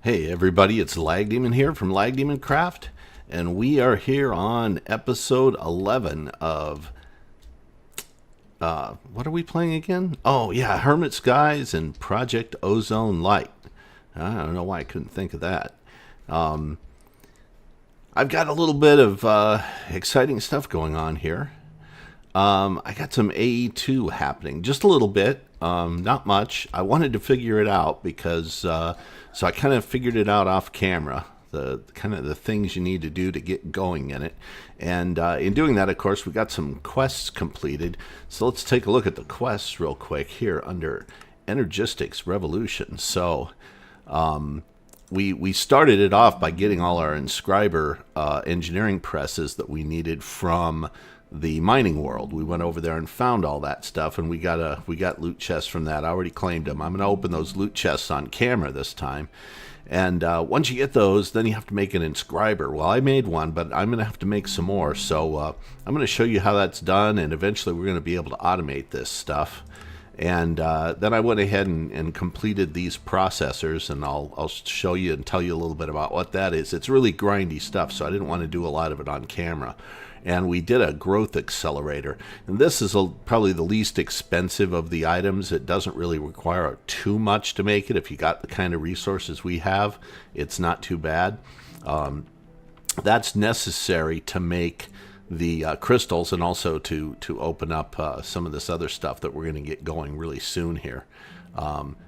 Hey everybody, it's Lag Demon here from Lag Demon Craft, and we are here on episode 11 of, what are we playing again? Oh yeah, Hermit Skies and Project Ozone Light. I don't know why I couldn't think of that. I've got a little bit of exciting stuff going on here. I got some AE2 happening, just a little bit, not much. I wanted to figure it out because, so I kind of figured it out off camera, the kind of the things you need to do to get going in it. And in doing that, of course, we got some quests completed. So let's take a look at the quests real quick here under Energistics Revolution. So we started it off by getting all our inscriber engineering presses that we needed from the mining world. We went over there and found all that stuff, and we got loot chests from that. I already claimed them. I'm going to open those loot chests on camera this time. And once you get those, then you have to make an inscriber. Well, I made one, but I'm going to have to make some more. So I'm going to show you how that's done, and eventually we're going to be able to automate this stuff. And then I went ahead and completed these processors, and I'll show you and tell you a little bit about what that is. It's really grindy stuff, so I didn't want to do a lot of it on camera. And we did a growth accelerator. And this is probably the least expensive of the items. It doesn't really require too much to make it. If you got the kind of resources we have, it's not too bad. That's necessary to make the crystals, and also to open up some of this other stuff that we're going to get going really soon here.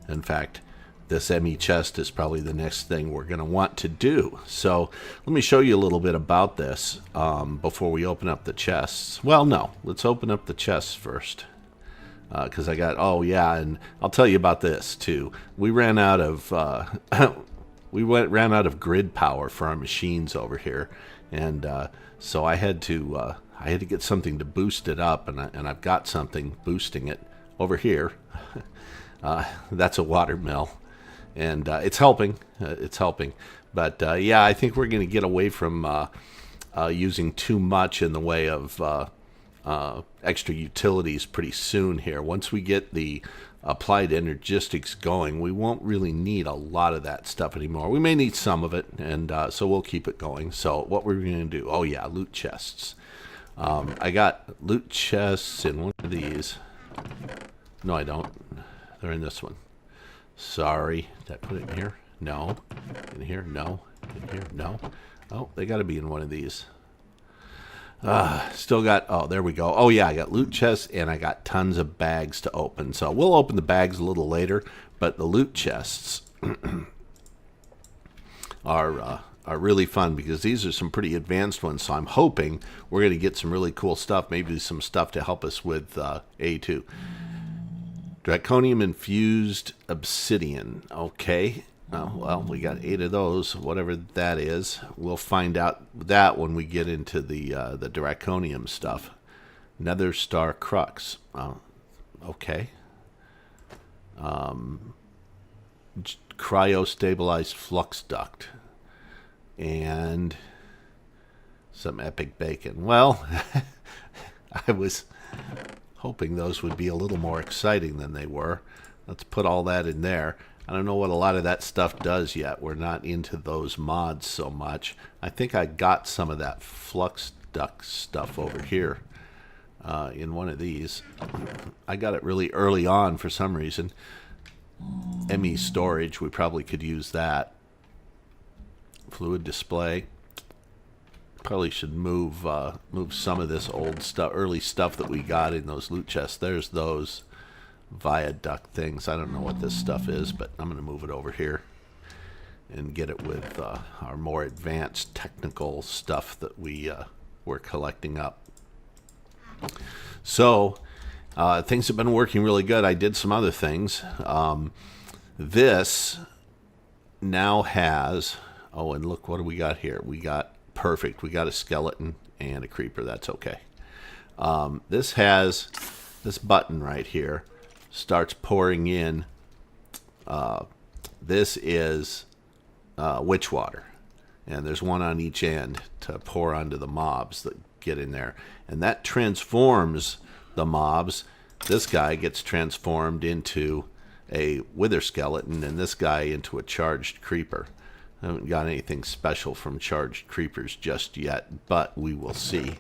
In fact, this ME chest is probably the next thing we're going to want to do. So let me show you a little bit about this before we open up the chests. Well, no, let's open up the chests first. Because I got, oh yeah, and I'll tell you about this too. We ran out of ran out of grid power for our machines over here, and so I had to get something to boost it up, and I've got something boosting it over here. That's a water mill, and it's helping. It's helping, but yeah, I think we're going to get away from using too much in the way of extra utilities pretty soon here. Once we get the applied energistics going, we won't really need a lot of that stuff anymore. We may need some of it, and so we'll keep it going. So what we're going to do, oh yeah, loot chests. I got loot chests in one of these. No, I don't. They're in this one. Sorry. Did I put it in here? No. In here? No. In here? No. Oh, they got to be in one of these. Still got, oh, there we go. Oh yeah, I got loot chests, and I got tons of bags to open. So we'll open the bags a little later, but the loot chests are really fun because these are some pretty advanced ones. So I'm hoping we're going to get some really cool stuff, maybe some stuff to help us with A2. Draconium infused obsidian. Okay. Oh, well, we got 8 of those, whatever that is. We'll find out that when we get into the Draconium stuff. Nether Star Crux. Okay. Cryo-stabilized flux duct. And some epic bacon. Well, I was hoping those would be a little more exciting than they were. Let's put all that in there. I don't know what a lot of that stuff does yet. We're not into those mods so much. I think I got some of that flux duct stuff over here in one of these. I got it really early on for some reason. ME storage, we probably could use that. Fluid display. Probably should move some of this old stuff, early stuff that we got in those loot chests. There's those viaduct things. I don't know what this stuff is, but I'm going to move it over here and get it with our more advanced technical stuff that we're collecting up. So things have been working really good. I did some other things. This now has, oh, and look, what do we got here? We got, perfect, we got a skeleton and a creeper. That's okay. This has this button right here, starts pouring in. This is witch water, and there's one on each end to pour onto the mobs that get in there, and that transforms the mobs. This guy gets transformed into a wither skeleton, and this guy into a charged creeper. I haven't got anything special from charged creepers just yet, but we will see.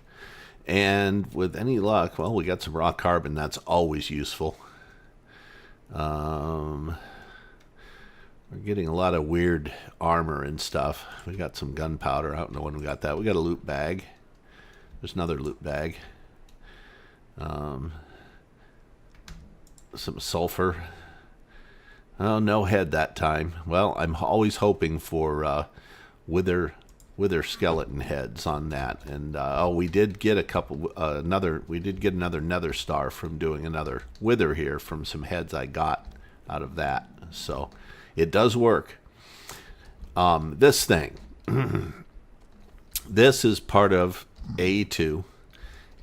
And with any luck, well, we got some raw carbon. That's always useful. We're getting a lot of weird armor and stuff. We got some gunpowder. I don't know when we got that. We got a loot bag. There's another loot bag. Some sulfur. Oh, no head that time. Well, I'm always hoping for wither skeleton heads on that. And we did get we did get another nether star from doing another wither here from some heads I got out of that. So it does work. This thing, this is part of A2,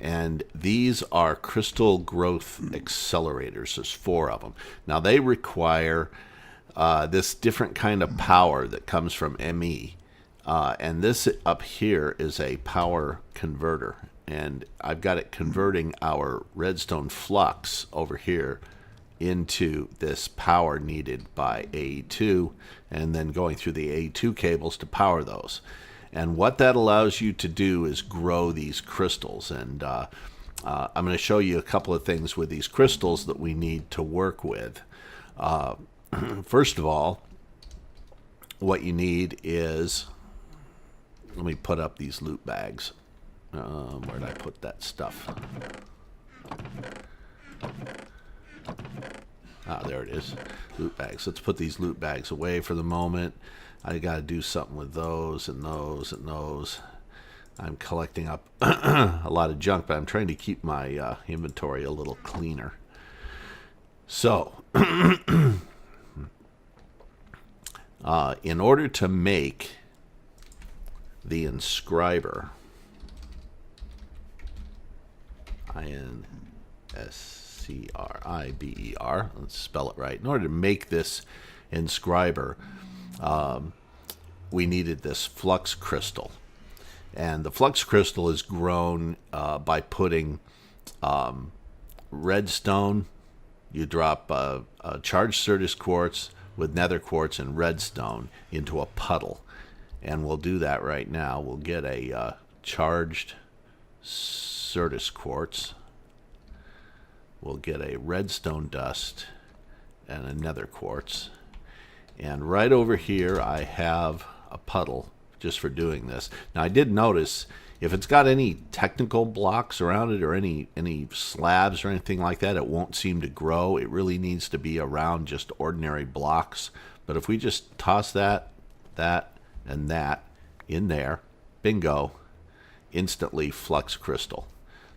and these are crystal growth accelerators. There's 4 of them. Now they require this different kind of power that comes from ME. And this up here is a power converter, and I've got it converting our redstone flux over here into this power needed by A2, and then going through the A2 cables to power those. And what that allows you to do is grow these crystals, and I'm going to show you a couple of things with these crystals that we need to work with. First of all, what you need is, let me put up these loot bags. Where did I put that stuff? There it is. Loot bags. Let's put these loot bags away for the moment. I got to do something with those and those and those. I'm collecting up a lot of junk, but I'm trying to keep my inventory a little cleaner. So, in order to make the inscriber, INSCRIBER, let's spell it right. In order to make this inscriber, we needed this flux crystal. And the flux crystal is grown by putting redstone. You drop a charged Certus quartz with nether quartz and redstone into a puddle. And we'll do that right now. We'll get a charged Certus quartz. We'll get a redstone dust and a nether quartz. And right over here I have a puddle just for doing this. Now I did notice if it's got any technical blocks around it or any slabs or anything like that, it won't seem to grow. It really needs to be around just ordinary blocks. But if we just toss that, and that in there, bingo, instantly flux crystal.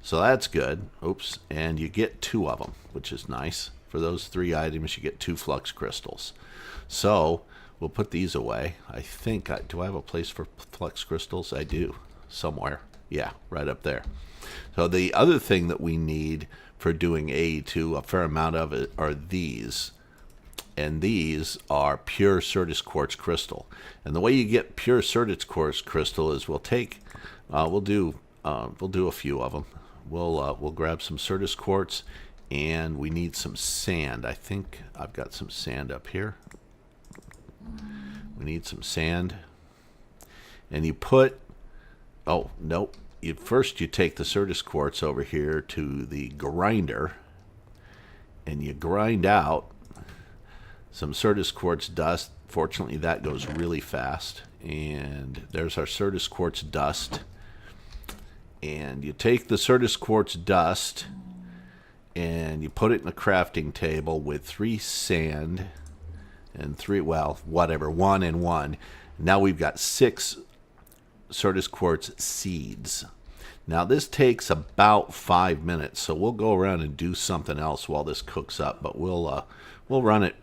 So that's good. Oops. And you get 2 of them, which is nice. For those 3 items, you get 2 flux crystals. So we'll put these away. I think, do I have a place for flux crystals? I do, somewhere. Yeah, right up there. So the other thing that we need for doing A2, a fair amount of it, are these. And these are pure Certus quartz crystal. And the way you get pure Certus quartz crystal is we'll do a few of them. We'll grab some Certus quartz, and we need some sand. I think I've got some sand up here. We need some sand. And you put, oh, nope. First you take the Certus quartz over here to the grinder, and you grind out some Certus quartz dust. Fortunately, that goes really fast. And there's our Certus quartz dust. And you take the Certus quartz dust and you put it in a crafting table with 3 sand and 3, well, whatever, 1 and 1. Now we've got 6 Certus quartz seeds. Now this takes about 5 minutes, so we'll go around and do something else while this cooks up. But we'll run it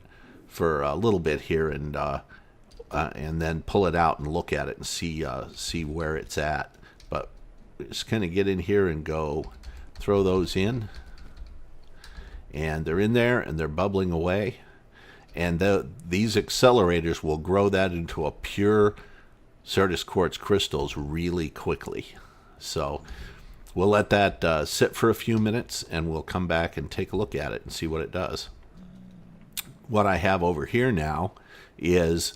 for a little bit here and then pull it out and look at it and see where it's at. But just kind of get in here and go throw those in, and they're in there and they're bubbling away. And these accelerators will grow that into a pure Certus quartz crystals really quickly. So we'll let that sit for a few minutes, and we'll come back and take a look at it and see what it does. What I have over here now is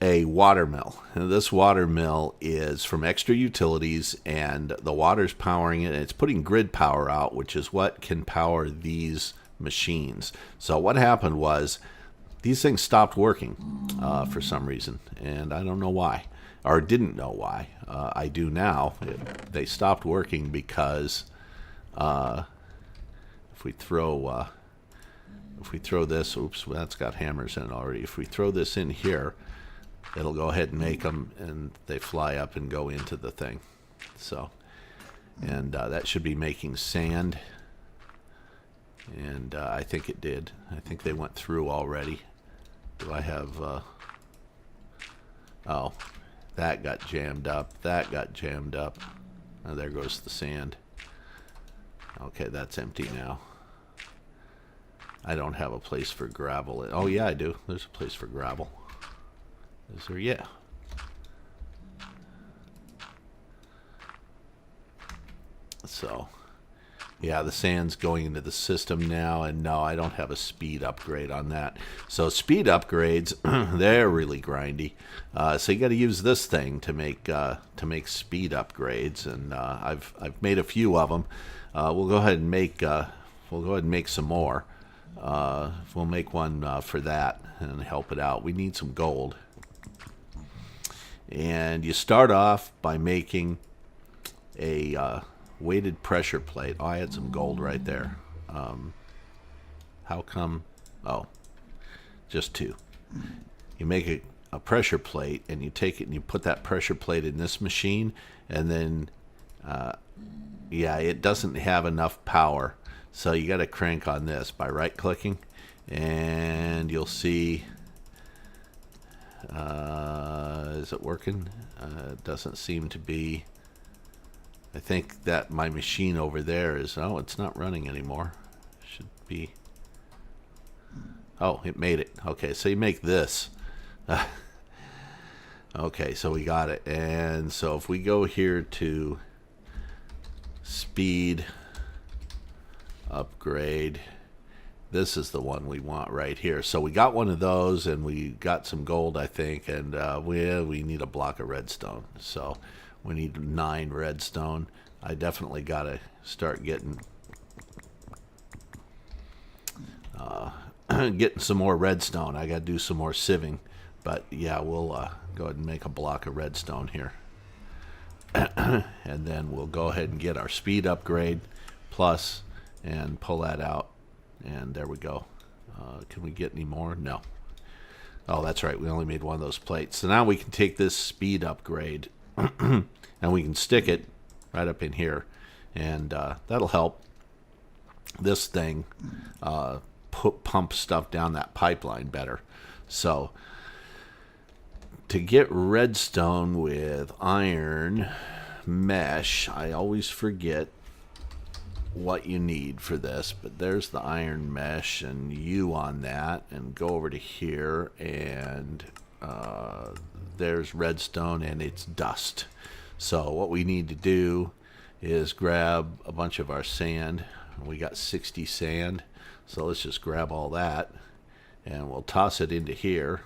a water mill. And this water mill is from Extra Utilities, and the water's powering it, and it's putting grid power out, which is what can power these machines. So what happened was these things stopped working for some reason, and I don't know why, or didn't know why. I do now. They stopped working because if we throw this, oops, that's got hammers in it already. If we throw this in here, it'll go ahead and make them, and they fly up and go into the thing. So, and that should be making sand, and I think it did. I think they went through already. Do I have, oh, that got jammed up. That got jammed up. Oh, there goes the sand. Okay, that's empty now. I don't have a place for gravel. Oh, yeah, I do. There's a place for gravel. Is there? Yeah. So, yeah, the sand's going into the system now, and no, I don't have a speed upgrade on that. So speed upgrades, they're really grindy. So you got to use this thing to make speed upgrades, and I've made a few of them. We'll go ahead and make some more. We'll make one for that and help it out. We need some gold. And you start off by making a weighted pressure plate. Oh, I had some gold right there. How come? Oh, just two. You make a pressure plate, and you take it and you put that pressure plate in this machine, and then, yeah, it doesn't have enough power. So you got to crank on this by right-clicking, and you'll see. Is it working? It doesn't seem to be. I think that my machine over there is. Oh, it's not running anymore. Should be. Oh, it made it. Okay, so you make this. Okay, so we got it. And so if we go here to speed upgrade, this is the one we want right here. So we got one of those, and we got some gold, I think, and we need a block of redstone. So we need 9 redstone. I definitely got to start getting getting some more redstone. I got to do some more sieving, but yeah, we'll go ahead and make a block of redstone here. And then we'll go ahead and get our speed upgrade plus and pull that out. And there we go. Can we get any more? No. Oh, that's right. We only made one of those plates. So now we can take this speed upgrade and we can stick it right up in here. And that'll help this thing pump stuff down that pipeline better. So to get redstone with iron mesh, I always forget what you need for this, but there's the iron mesh, and you on that, and go over to here, and there's redstone, and it's dust. So what we need to do is grab a bunch of our sand. We got 60 sand, so let's just grab all that, and we'll toss it into here,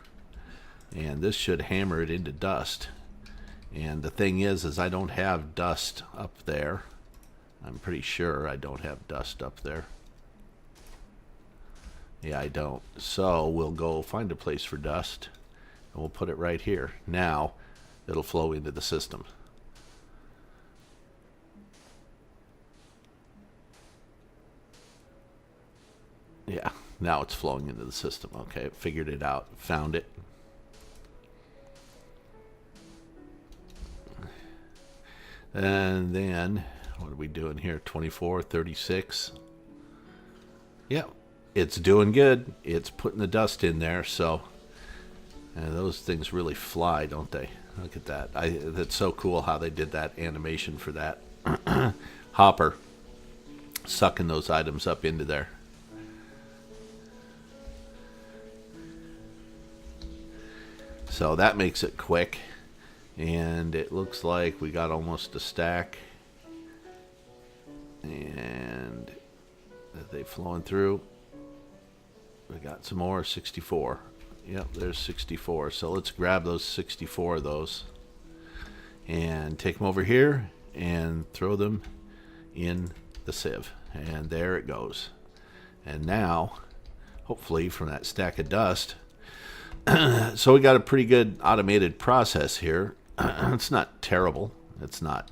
and this should hammer it into dust. And the thing is I don't have dust up there. I'm pretty sure I don't have dust up there. Yeah, I don't. So we'll go find a place for dust, and we'll put it right here. Now it'll flow into the system. Yeah, now it's flowing into the system. Okay, it figured it out. Found it. And then, what are we doing here? 24, 36. Yeah, it's doing good. It's putting the dust in there, so those things really fly, don't they? Look at that. That's so cool how they did that animation for that hopper, sucking those items up into there. So that makes it quick, and it looks like we got almost a stack. And are they flowing through? We got some more. 64. Yep, there's 64. So let's grab those 64 of those and take them over here and throw them in the sieve. And there it goes. And now, hopefully from that stack of dust, so we got a pretty good automated process here. It's not terrible. It's not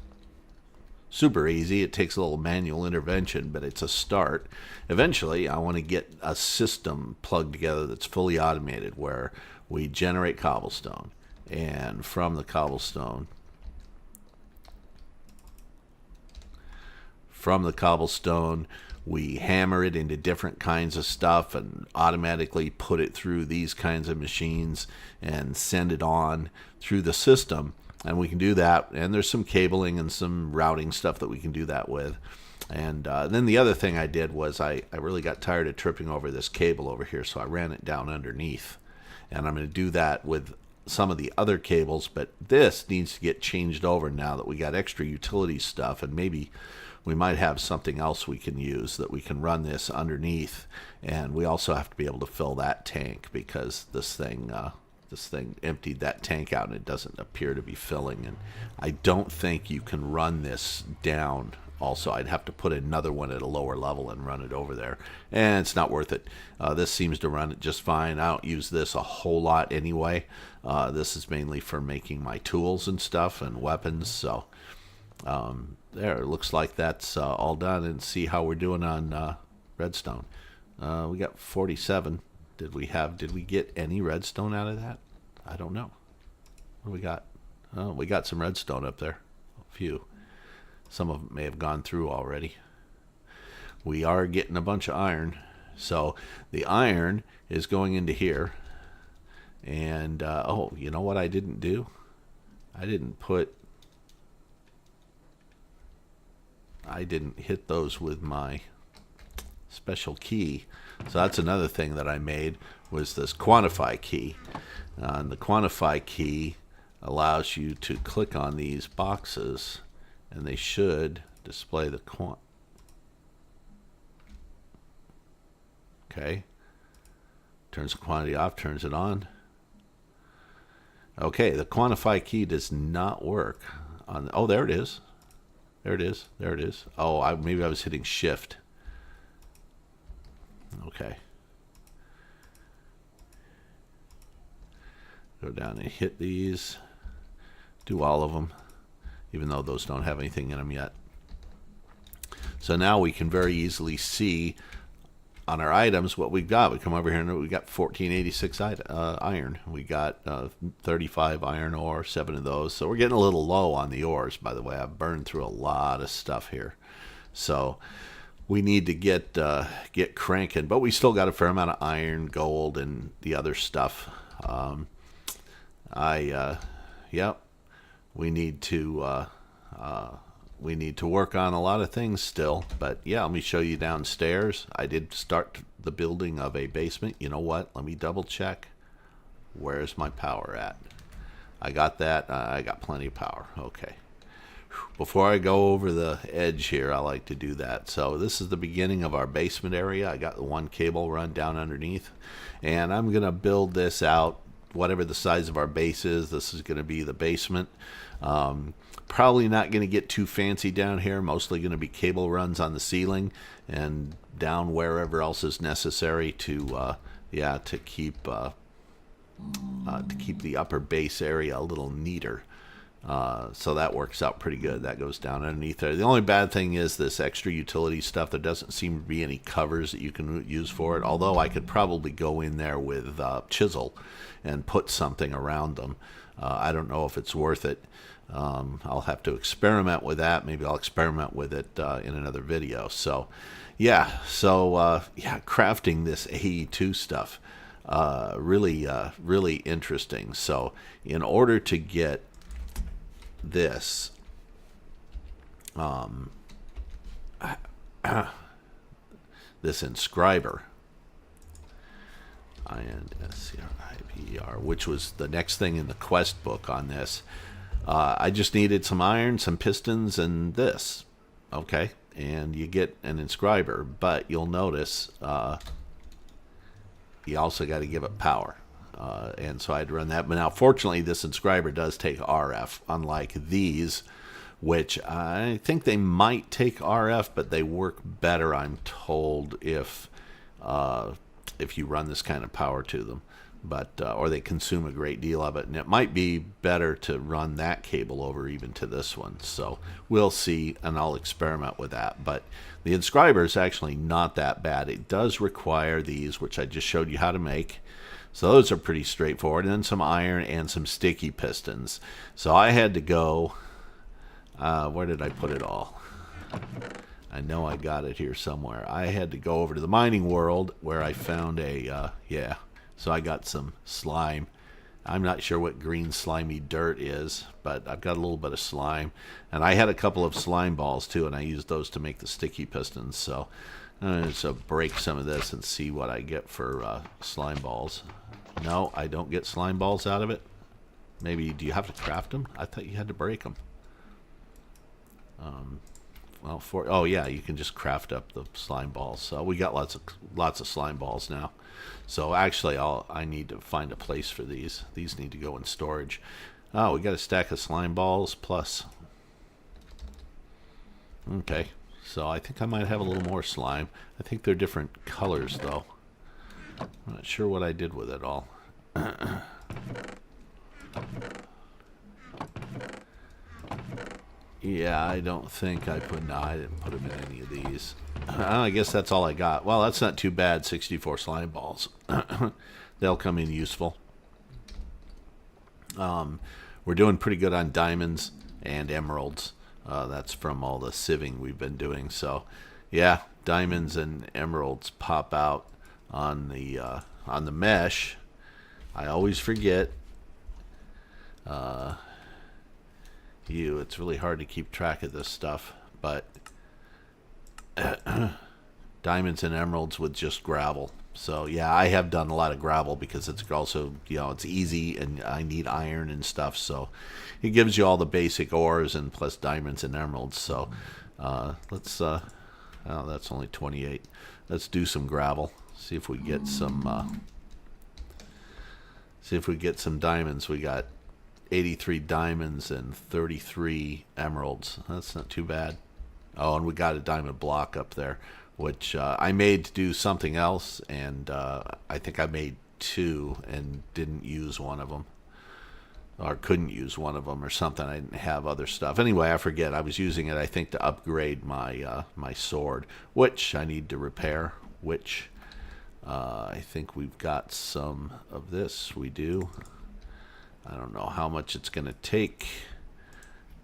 super easy. It takes a little manual intervention, but it's a start. Eventually, I want to get a system plugged together that's fully automated where we generate cobblestone. And from the cobblestone, we hammer it into different kinds of stuff and automatically put it through these kinds of machines and send it on through the system. And we can do that. And there's some cabling and some routing stuff that we can do that with. And then the other thing I did was I really got tired of tripping over this cable over here, so I ran it down underneath. And I'm going to do that with some of the other cables, but this needs to get changed over now that we got extra utility stuff, and maybe we might have something else we can use that we can run this underneath. And we also have to be able to fill that tank because this thing emptied that tank out and it doesn't appear to be filling. And I don't think you can run this down. Also, I'd have to put another one at a lower level and run it over there, and it's not worth it. This seems to run it just fine. I don't use this a whole lot anyway. This is mainly for making my tools and stuff and weapons. So there, it looks like that's all done. And see how we're doing on redstone. We got 47. Did we get any redstone out of that? I don't know. What do we got? Oh, we got some redstone up there. A few. Some of them may have gone through already. We are getting a bunch of iron. So the iron is going into here. And, oh, you know what I didn't do? I didn't hit those with my special key. So that's another thing that I made was this quantify key. And the quantify key allows you to click on these boxes, and they should display the quant. Okay. Turns the quantity off, turns it on. Okay, the quantify key does not work on. Oh, there it is. There it is. There it is. Oh, maybe I was hitting shift. Okay. Go down and hit these. Do all of them, even though those don't have anything in them yet. So now we can very easily see on our items what we've got. We come over here and we got 1486 iron. We got 35 iron ore, 7 of those. So we're getting a little low on the ores, by the way. I've burned through a lot of stuff here. So we need to get cranking, but we still got a fair amount of iron, gold, and the other stuff. Yep, we need to work on a lot of things still. But yeah, let me show you downstairs. I did start the building of a basement. You know what? Let me double check. Where's my power at? I got that. I got plenty of power. Okay. Before I go over the edge here, I like to do that. So this is the beginning of our basement area. I got the one cable run down underneath, and I'm going to build this out. Whatever the size of our base is, this is going to be the basement. Probably not going to get too fancy down here. Mostly going to be cable runs on the ceiling and down wherever else is necessary to keep the upper base area a little neater. So that works out pretty good. That goes down underneath there. The only bad thing is this extra utility stuff. There doesn't seem to be any covers that you can use for it, although I could probably go in there with chisel and put something around them. I don't know if it's worth it. I'll have to experiment with that. Maybe I'll experiment with it in another video. So crafting this AE2 stuff, really interesting. So in order to get this this inscriber, INSCRIBER, which was the next thing in the quest book on this, I just needed some iron, some pistons, and this. Okay, and you get an inscriber, but you'll notice you also got to give it power. and so I had to run that. But now, fortunately, this inscriber does take RF, unlike these, which I think they might take RF, but they work better, I'm told, if you run this kind of power to them. But or they consume a great deal of it, and it might be better to run that cable over even to this one. So we'll see, and I'll experiment with that. But the inscriber is actually not that bad. It does require these, which I just showed you how to make. So those are pretty straightforward, and then some iron and some sticky pistons. So I had to go, where did I put it all? I know I got it here somewhere. I had to go over to the mining world where I found a, so I got some slime. I'm not sure what green slimy dirt is, but I've got a little bit of slime. And I had a couple of slime balls too, and I used those to make the sticky pistons. So I'm going to break some of this and see what I get for slime balls. No, I don't get slime balls out of it. Maybe, do you have to craft them? I thought you had to break them. Well, oh yeah, you can just craft up the slime balls. So we got lots of slime balls now. So actually, I need to find a place for these. These need to go in storage. Oh, we got a stack of slime balls plus. Okay, so I think I might have a little more slime. I think they're different colors though. I'm not sure what I did with it all. Yeah, I don't think I put. No, I didn't put them in any of these. I guess that's all I got. Well, that's not too bad. 64 slime balls. They'll come in useful. We're doing pretty good on diamonds and emeralds. That's from all the sieving we've been doing. So, yeah, diamonds and emeralds pop out on the mesh. I always forget. It's really hard to keep track of this stuff, but diamonds and emeralds with just gravel. So yeah, I have done a lot of gravel because it's also, it's easy, and I need iron and stuff, so it gives you all the basic ores and plus diamonds and emeralds. So let's oh, that's only 28. Let's do some gravel, see if we get some diamonds. We got 83 diamonds and 33 emeralds. That's not too bad. Oh, and we got a diamond block up there, which I made to do something else, and I think I made 2 and didn't use one of them, or couldn't use one of them or something. I didn't have other stuff. Anyway, I forget. I was using it, I think, to upgrade my my sword, which I need to repair, which I think we've got some of this. We do. I don't know how much it's going to take.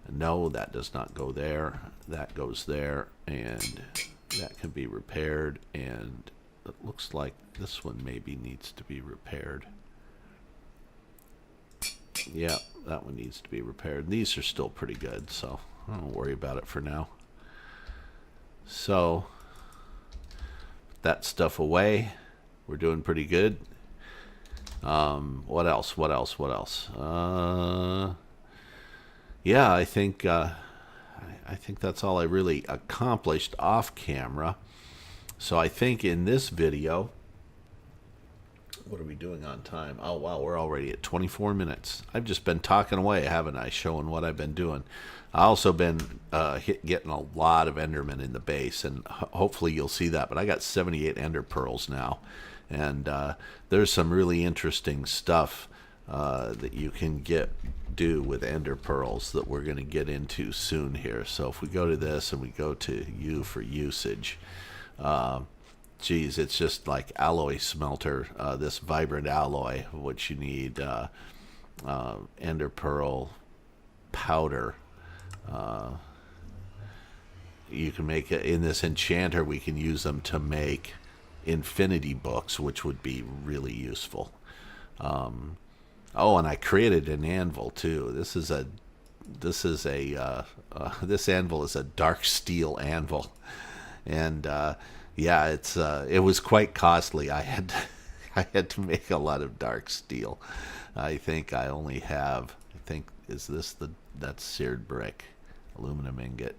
No, that does not go there. That goes there, and that can be repaired. And it looks like this one maybe needs to be repaired. Yeah, that one needs to be repaired. These are still pretty good, so I don't worry about it for now. So, put that stuff away. We're doing pretty good. What else? Yeah, I think that's all I really accomplished off camera. So I think in this video, what are we doing on time? Oh wow, we're already at 24 minutes. I've just been talking away, haven't I? Showing what I've been doing. I also been getting a lot of Endermen in the base, and hopefully you'll see that. But I got 78 Ender Pearls now. And there's some really interesting stuff that you can do with Ender Pearls that we're going to get into soon here. So if we go to this and we go to U for usage, geez, it's just like alloy smelter, this vibrant alloy, which you need Ender Pearl powder. You can make it in this enchanter. We can use them to make infinity books, which would be really useful. Oh, and I created an anvil too. This anvil is a dark steel anvil, and yeah, it was quite costly. I had to make a lot of dark steel. I think I only have. That's seared brick, aluminum ingot.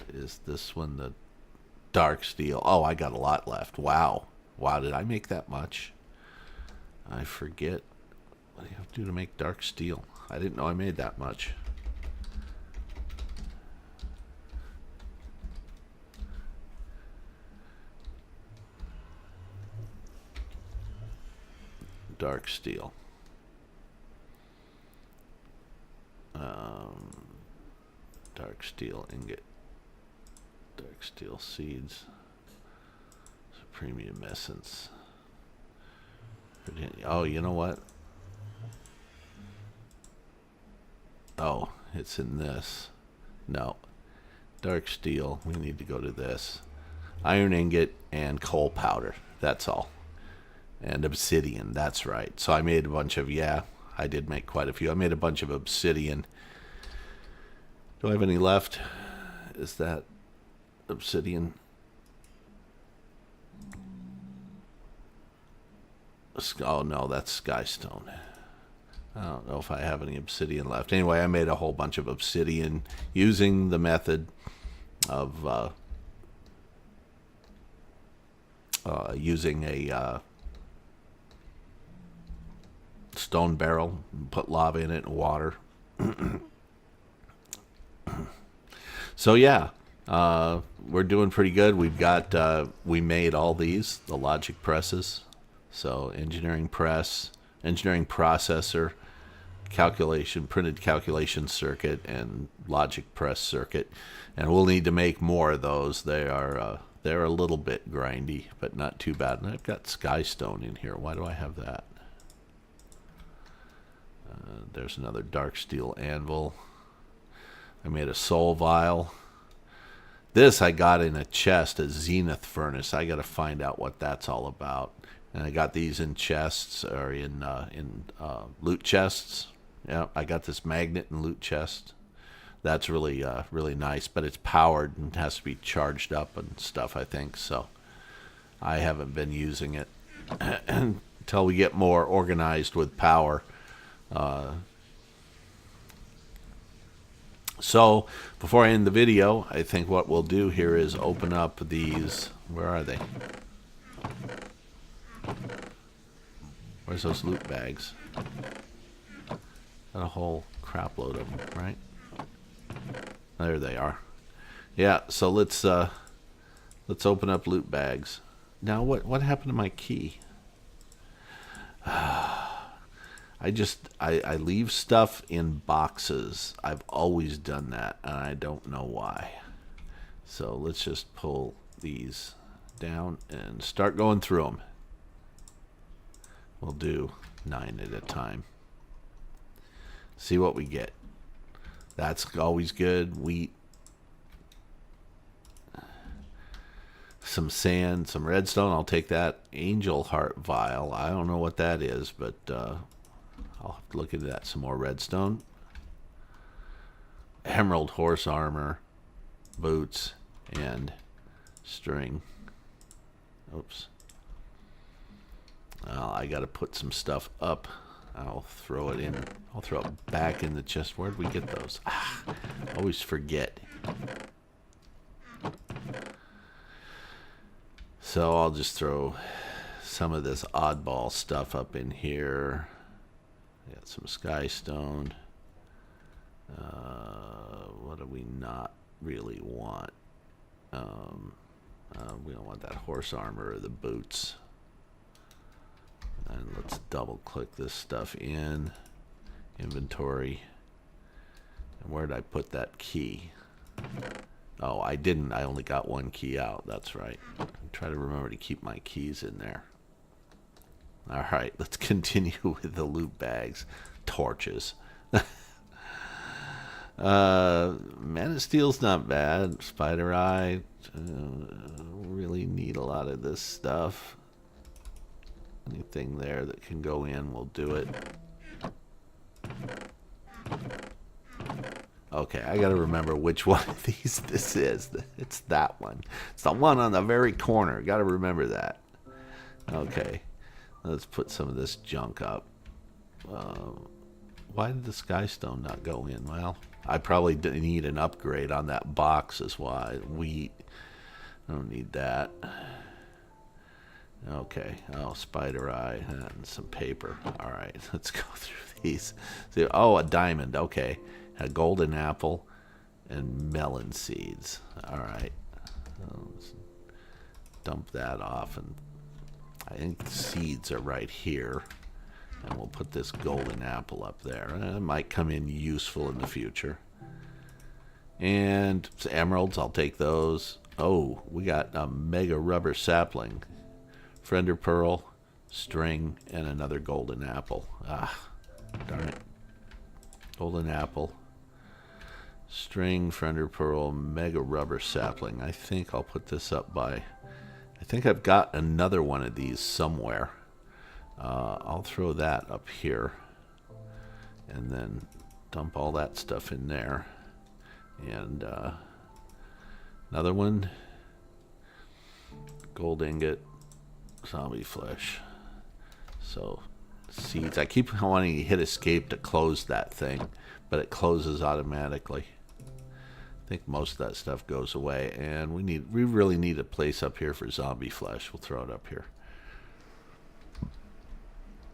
Is this one the dark steel? Oh, I got a lot left. Wow, did I make that much? I forget. What do you have to do to make dark steel? I didn't know I made that much. Dark steel. Dark steel ingot. Dark steel seeds. Premium essence. Oh, you know what? Oh, it's in this. No. Dark steel. We need to go to this. Iron ingot and coal powder. That's all. And obsidian. That's right. So I made a bunch of, yeah, I did make quite a few. I made a bunch of obsidian. Do I have any left? Is that obsidian? Oh, no, that's skystone. I don't know if I have any obsidian left. Anyway, I made a whole bunch of obsidian using the method of using a stone barrel, put lava in it and water. So yeah, we're doing pretty good. We've got we made all these, the logic presses. So engineering press, engineering processor, calculation, printed calculation circuit, and logic press circuit. And we'll need to make more of those. They're a little bit grindy, but not too bad. And I've got skystone in here. Why do I have that? There's another dark steel anvil. I made a soul vial. This I got in a chest, a zenith furnace. I got to find out what that's all about. And I got these in chests, or in loot chests. Yeah, I got this magnet in loot chest. That's really really nice, but it's powered and has to be charged up and stuff, I think. So I haven't been using it until we get more organized with power. So before I end the video, I think what we'll do here is open up these. Where are they? Where's those loot bags? Got a whole crap load of them, right? There they are. Yeah, so let's open up loot bags. Now what happened to my key? I leave stuff in boxes. I've always done that, and I don't know why. So let's just pull these down and start going through them. We'll do 9 at a time. See what we get. That's always good. Wheat. Some sand, some redstone. I'll take that. Angel heart vial. I don't know what that is, but I'll have to look into that. Some more redstone. Emerald horse armor. Boots. And string. Oops. I got to put some stuff up. I'll throw it in. I'll throw it back in the chest. Where'd we get those? Always forget. So I'll just throw some of this oddball stuff up in here. Got some skystone. What do we not really want? We don't want that horse armor or the boots. And let's double click this stuff in inventory. And where did I put that key? Oh, I didn't. I only got one key out. That's right. Try to remember to keep my keys in there. All right, let's continue with the loot bags. Torches. Man of Steel's not bad. Spider Eye. Really need a lot of this stuff. Anything there that can go in, we'll do it. Okay, I gotta remember which one of these this is. It's that one. It's the one on the very corner. Gotta remember that. Okay, let's put some of this junk up. Why did the skystone not go in? Well, I probably need an upgrade on that box is why. Wheat. I don't need that. Okay. Oh, spider eye and some paper. All right. Let's go through these. Oh, a diamond. Okay. A golden apple and melon seeds. All right. Let's dump that off, and I think the seeds are right here. And we'll put this golden apple up there. It might come in useful in the future. And emeralds, I'll take those. Oh, we got a mega rubber sapling. Friender pearl, string, and another golden apple. Ah, darn it. Golden apple, string, friender pearl, mega rubber sapling. I think I'll put this up by... I think I've got another one of these somewhere. I'll throw that up here. And then dump all that stuff in there. And another one. Gold ingot. Zombie flesh. So, seeds. I keep wanting to hit escape to close that thing, but it closes automatically. I think most of that stuff goes away, and we really need a place up here for zombie flesh. We'll throw it up here.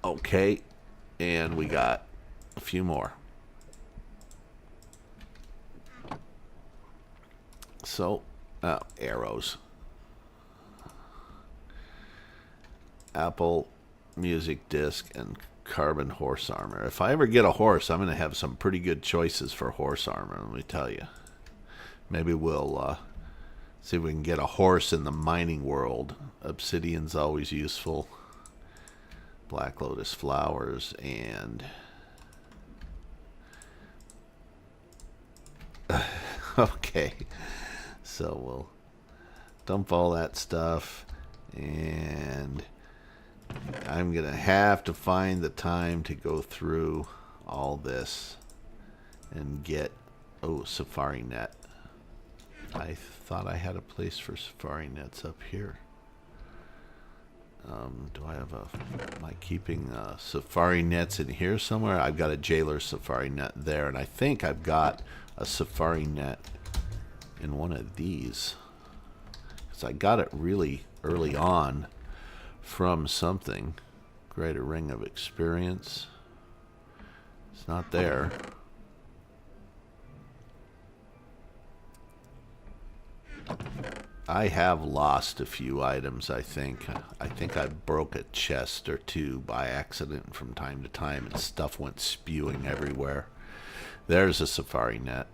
Okay, and we got a few more. So, arrows. Apple, music disc, and carbon horse armor. If I ever get a horse, I'm going to have some pretty good choices for horse armor, let me tell you. Maybe we'll see if we can get a horse in the mining world. Obsidian's always useful. Black lotus flowers, and... okay. So we'll dump all that stuff, and... I'm going to have to find the time to go through all this and get... Oh, safari net. I thought I had a place for safari nets up here. Do I have am I keeping safari nets in here somewhere? I've got a jailer safari net there, and I think I've got a safari net in one of these. Because I got it really early on from something. Greater ring of experience. It's not there. I have lost a few items, I think. I think I broke a chest or two by accident from time to time, and stuff went spewing everywhere. There's a safari net.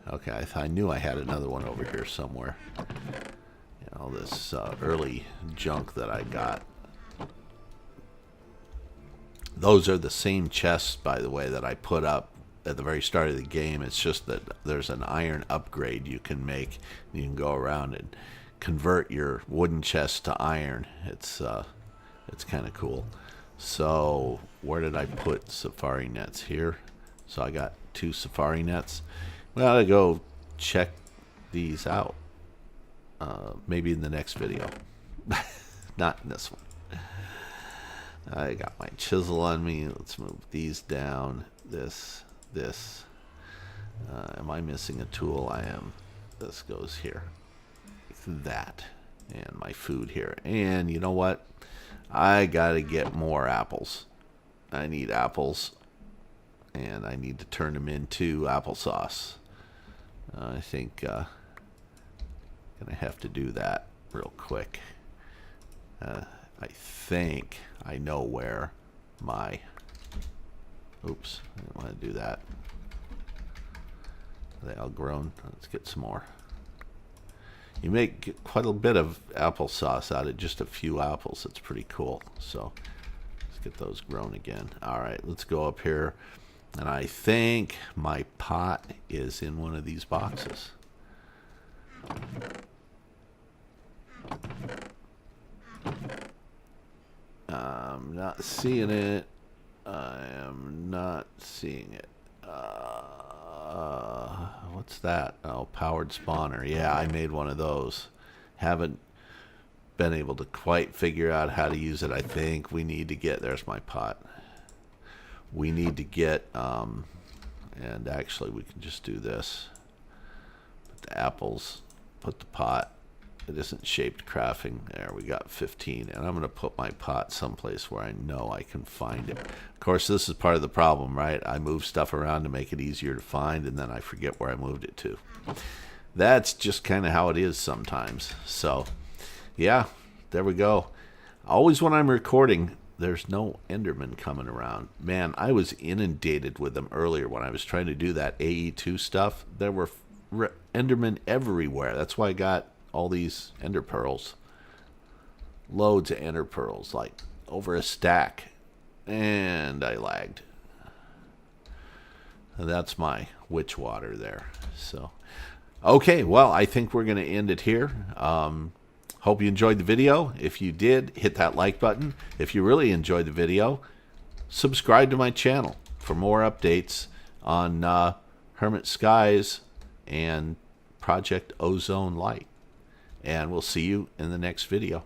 Okay, I knew I had another one over here somewhere. You know, this early junk that I got. Those are the same chests, by the way, that I put up at the very start of the game. It's just that there's an iron upgrade you can make. You can go around and convert your wooden chest to iron. It's kind of cool. So where did I put safari nets? Here. So I got 2 safari nets. We ought to go check these out. Maybe in the next video. Not in this one. I got my chisel on me. Let's move these down. This. Am I missing a tool? I am. This goes here. That. And my food here. And you know what? I gotta get more apples. I need apples. And I need to turn them into applesauce. I think gonna have to do that real quick. I think I know where my... Oops, I didn't want to do that. Are they all grown? Let's get some more. You make quite a bit of applesauce out of just a few apples. It's pretty cool. So let's get those grown again. All right, let's go up here. And I think my pot is in one of these boxes. I'm not seeing it. I am not seeing it. What's that? Oh, powered spawner. Yeah, I made one of those. Haven't been able to quite figure out how to use it. I think we need to get... There's my pot. We need to get... and actually, we can just do this. Put the apples. Put the pot. It isn't shaped crafting. There, we got 15. And I'm going to put my pot someplace where I know I can find it. Of course, this is part of the problem, right? I move stuff around to make it easier to find, and then I forget where I moved it to. That's just kind of how it is sometimes. So, yeah, there we go. Always when I'm recording, there's no Enderman coming around. Man, I was inundated with them earlier when I was trying to do that AE2 stuff. There were Endermen everywhere. That's why I got all these ender pearls. Loads of ender pearls, like over a stack. And I lagged. And that's my witch water there. So, okay, well, I think we're going to end it here. Hope you enjoyed the video. If you did, hit that like button. If you really enjoyed the video, subscribe to my channel for more updates on Hermit Skies and Project Ozone Light. And we'll see you in the next video.